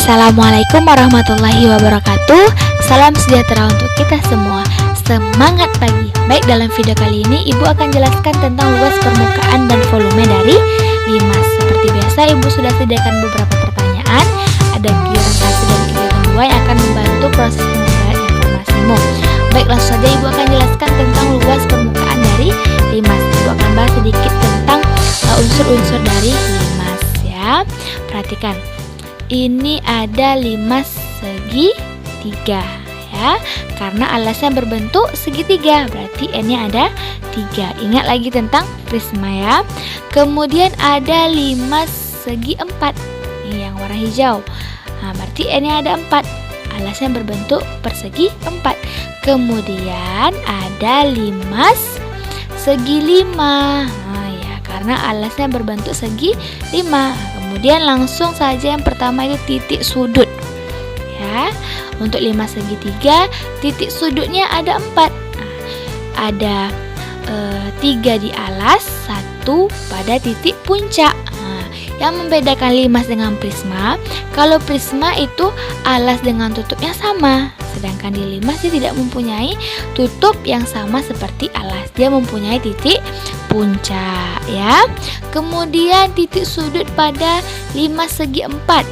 Assalamualaikum warahmatullahi wabarakatuh. Salam sejahtera untuk kita semua. Semangat pagi. Baik, dalam video kali ini Ibu akan jelaskan tentang luas permukaan dan volume dari limas. Seperti biasa, Ibu sudah sediakan beberapa pertanyaan. Ada kegiatan 1 dan kegiatan 2 yang akan membantu proses pengumpulan informasimu. Baik, langsung saja Ibu akan jelaskan tentang luas permukaan dari limas. Ibu akan bahas sedikit tentang unsur-unsur dari limas ya. Perhatikan. Ini ada limas segitiga ya, karena alasnya berbentuk segitiga, berarti N-nya ada 3. Ingat lagi tentang prisma ya. Kemudian ada limas segi 4, ini yang warna hijau. Nah, berarti N-nya ada 4, alasnya berbentuk persegi 4. Kemudian ada limas segi 5, nah, ya, karena alasnya berbentuk segi 5. Kemudian langsung saja yang pertama itu titik sudut ya. Untuk limas segitiga, titik sudutnya ada 4. Nah, ada 3 di alas, 1 pada titik puncak. Nah, yang membedakan limas dengan prisma, kalau prisma itu alas dengan tutupnya sama, sedangkan di limas dia tidak mempunyai tutup yang sama seperti alas. Dia mempunyai titik puncak ya. Kemudian titik sudut pada limas segi 4.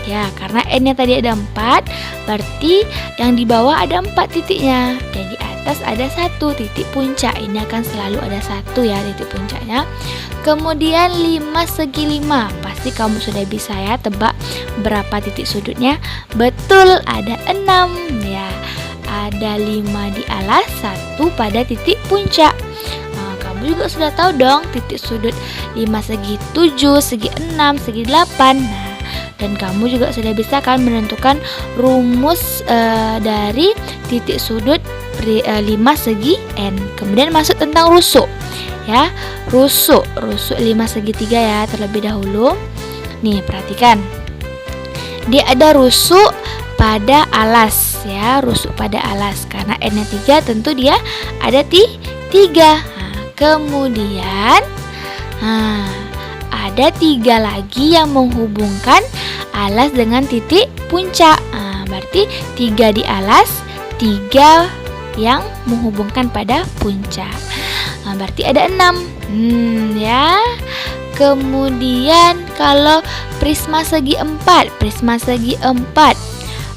Ya, karena N-nya tadi ada 4, berarti yang di bawah ada 4 titiknya. Dan di atas ada 1 titik puncak. Ini akan selalu ada 1 ya titik puncaknya. Kemudian limas segi 5. Pasti kamu sudah bisa ya tebak berapa titik sudutnya. Betul, ada 6 ya. Ada 5 di alas, 1 pada titik puncak. Kamu juga sudah tahu dong titik sudut limas segi 7, segi 6, segi 8. Nah, dan kamu juga sudah bisa kan menentukan rumus dari titik sudut limas segi N. Kemudian masuk tentang rusuk ya. Rusuk limas segitiga ya terlebih dahulu. Nih, perhatikan. Dia ada rusuk pada alas ya, rusuk pada alas. Karena N-nya 3 tentu dia ada 3. Kemudian ada 3 lagi yang menghubungkan alas dengan titik puncak. Berarti 3 di alas, 3 yang menghubungkan pada puncak. Berarti ada 6 ya. Kemudian kalau prisma segi 4,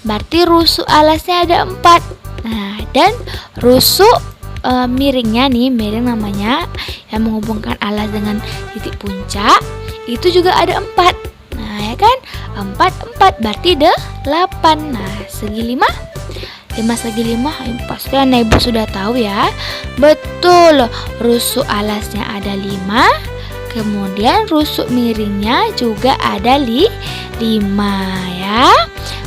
berarti rusuk alasnya ada 4. Nah, dan rusuk miringnya nih, miring namanya, yang menghubungkan alas dengan titik puncak, itu juga ada 4. Nah ya kan, 4 berarti 8. Nah, segi 5 segi 5 pasti Ibu sudah tahu ya. Betul, rusuk alasnya ada 5, kemudian rusuk miringnya juga ada 5 ya.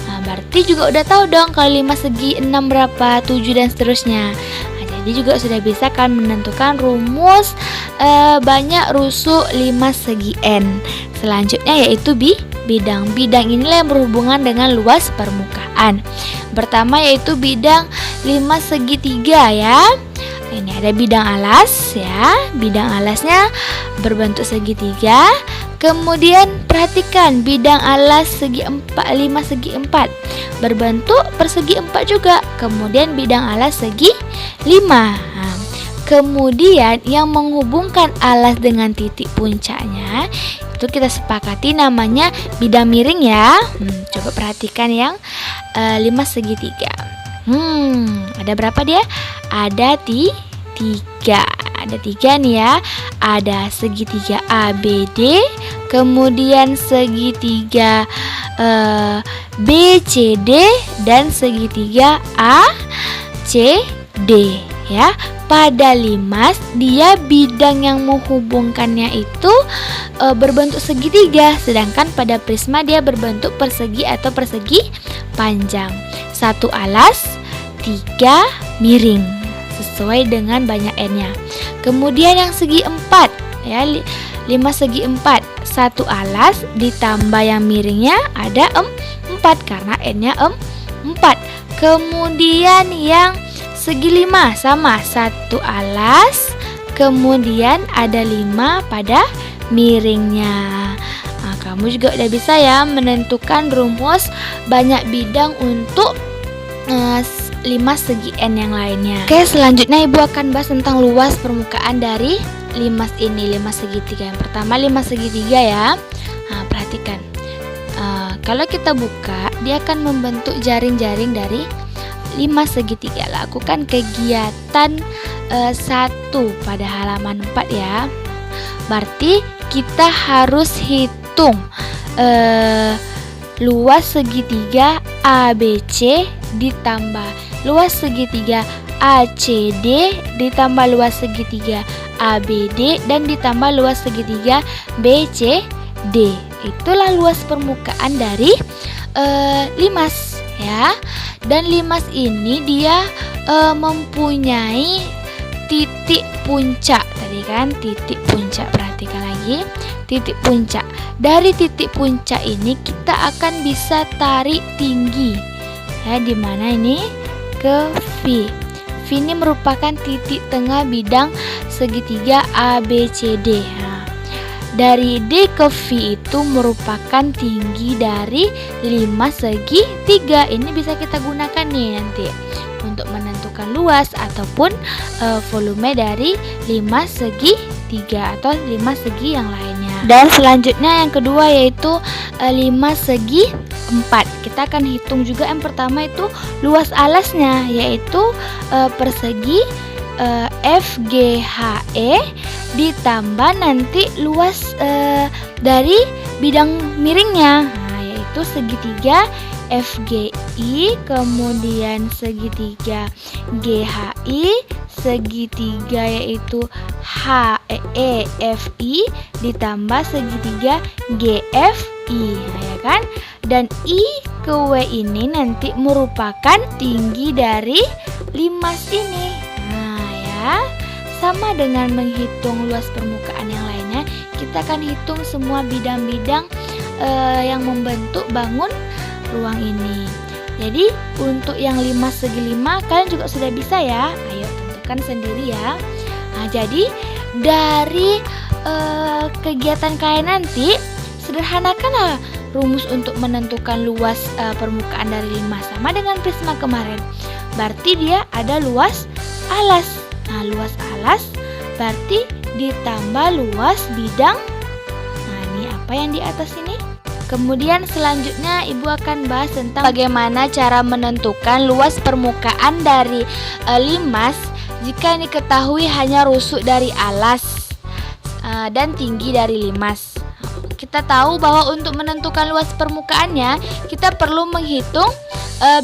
Nah, berarti juga udah tahu dong kalau 5 segi 6 berapa, 7 dan seterusnya. Jadi juga sudah bisa kan menentukan rumus banyak rusuk limas segi N. Selanjutnya yaitu bidang. Bidang inilah yang berhubungan dengan luas permukaan. Pertama yaitu bidang limas segitiga ya. Ini ada bidang alas ya. Bidang alasnya berbentuk segitiga. Kemudian perhatikan bidang alas segi 4, limas segi 4 berbentuk persegi 4 juga. Kemudian bidang alas segi 5. Kemudian yang menghubungkan alas dengan titik puncaknya itu kita sepakati namanya bidang miring ya. Coba perhatikan yang limas segitiga. Ada berapa dia? Ada 3. Ada 3 nih ya. Ada segitiga ABD, kemudian segitiga BCD dan segitiga ACD ya. Pada limas dia bidang yang menghubungkannya itu berbentuk segitiga, sedangkan pada prisma dia berbentuk persegi atau persegi panjang. 1 alas, 3 miring sesuai dengan banyak N-nya. Kemudian yang segi 4 ya, limas segi 4, 1 alas ditambah yang miringnya ada 4 karena N-nya 4. Kemudian yang segi 5 sama, 1 alas, kemudian ada 5 pada miringnya. Nah, kamu juga udah bisa ya menentukan rumus banyak bidang untuk 5 segi N yang lainnya. Oke, selanjutnya Ibu akan bahas tentang luas permukaan dari limas ini, 5 segitiga. Yang pertama 5 segitiga ya. Nah, perhatikan. Kalau kita buka, dia akan membentuk jaring-jaring dari 5 segitiga. Lakukan kegiatan 1 pada halaman 4 ya. Berarti kita harus hitung luas segitiga ABC ditambah luas segitiga ACD ditambah luas segitiga ABD dan ditambah luas segitiga BCD. Itulah luas permukaan dari limas ya. Dan limas ini dia mempunyai titik puncak. Tadi kan titik puncak, perhatikan lagi titik puncak. Dari titik puncak ini kita akan bisa tarik tinggi ya, di mana ini ke V. V ini merupakan titik tengah bidang segitiga ABCD. Nah, dari D ke V itu merupakan tinggi dari 5 segitiga. Ini bisa kita gunakan nih nanti untuk menentukan luas ataupun volume dari 5 segitiga atau 5 segi yang lainnya. Dan selanjutnya yang kedua yaitu 5 segi 4. Kita akan hitung juga yang pertama itu luas alasnya, yaitu persegi FGHE ditambah nanti luas dari bidang miringnya, nah, yaitu segitiga FGI, kemudian segitiga GHI, segitiga yaitu HEFI ditambah segitiga GFI, nah, ya kan? Dan I ke W ini nanti merupakan tinggi dari limas ini. Nah ya, sama dengan menghitung luas permukaan yang lainnya, kita akan hitung semua bidang-bidang yang membentuk bangun ruang ini. Jadi untuk yang 5 segi 5 kalian juga sudah bisa ya. Ayo tentukan sendiri ya. Nah jadi dari kegiatan kalian nanti, sederhanakanlah rumus untuk menentukan luas permukaan dari limas sama dengan prisma kemarin. Berarti dia ada luas alas. Nah, luas alas berarti ditambah luas bidang. Nah, ini apa yang di atas ini? Kemudian selanjutnya Ibu akan bahas tentang bagaimana cara menentukan luas permukaan dari limas jika ini ketahui hanya rusuk dari alas dan tinggi dari limas. Kita tahu bahwa untuk menentukan luas permukaannya kita perlu menghitung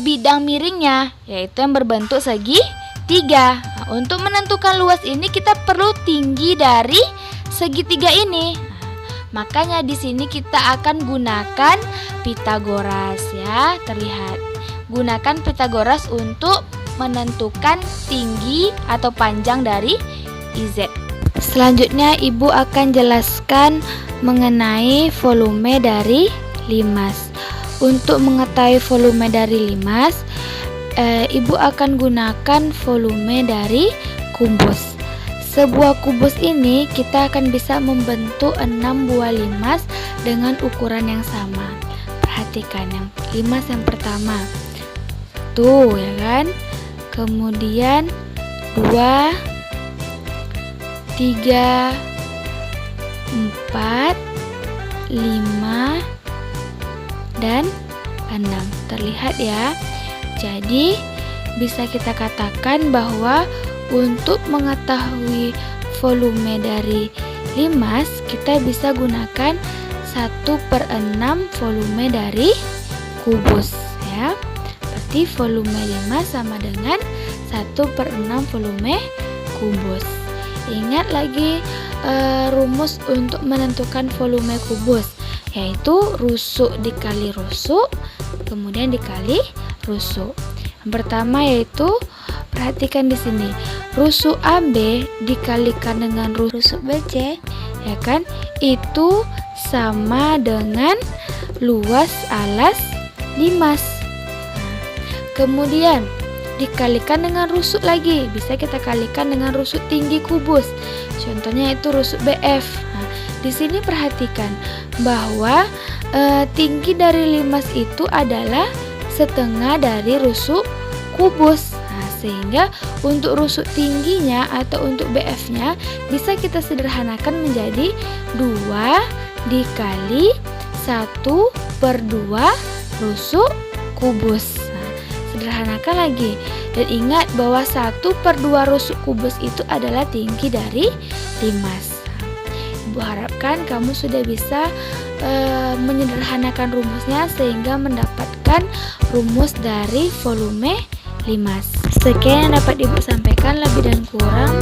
bidang miringnya, yaitu yang berbentuk segitiga. Nah, untuk menentukan luas ini kita perlu tinggi dari segitiga ini. Nah, makanya di sini kita akan gunakan Pitagoras ya, terlihat. Gunakan Pitagoras untuk menentukan tinggi atau panjang dari IZ. Selanjutnya Ibu akan jelaskan mengenai volume dari limas. Untuk mengetahui volume dari limas, Ibu akan gunakan volume dari kubus. Sebuah kubus ini kita akan bisa membentuk 6 buah limas dengan ukuran yang sama. Perhatikan yang limas yang pertama. Tuh ya kan? Kemudian 2, 3, 4, 5, dan 6. Terlihat ya. Jadi bisa kita katakan bahwa untuk mengetahui volume dari limas kita bisa gunakan 1/6 volume dari kubus ya. Berarti volume limas sama dengan 1/6 volume kubus. Ingat lagi rumus untuk menentukan volume kubus, yaitu rusuk dikali rusuk kemudian dikali rusuk. Yang pertama yaitu perhatikan di sini, rusuk AB dikalikan dengan rusuk BC, ya kan? Itu sama dengan luas alas limas. Kemudian dikalikan dengan rusuk lagi, bisa kita kalikan dengan rusuk tinggi kubus. Contohnya itu rusuk BF. Nah, Di sini perhatikan bahwa tinggi dari limas itu adalah setengah dari rusuk kubus. Nah, sehingga untuk rusuk tingginya atau untuk BF-nya bisa kita sederhanakan menjadi 2 dikali 1/2 rusuk kubus. Nah, sederhanakan lagi. Dan ingat bahwa 1/2 rusuk kubus itu adalah tinggi dari limas. Ibu harapkan kamu sudah bisa menyederhanakan rumusnya sehingga mendapatkan rumus dari volume limas. Sekian yang dapat Ibu sampaikan, lebih dan kurang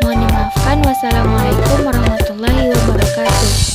mohon dimaafkan. Wassalamualaikum warahmatullahi wabarakatuh.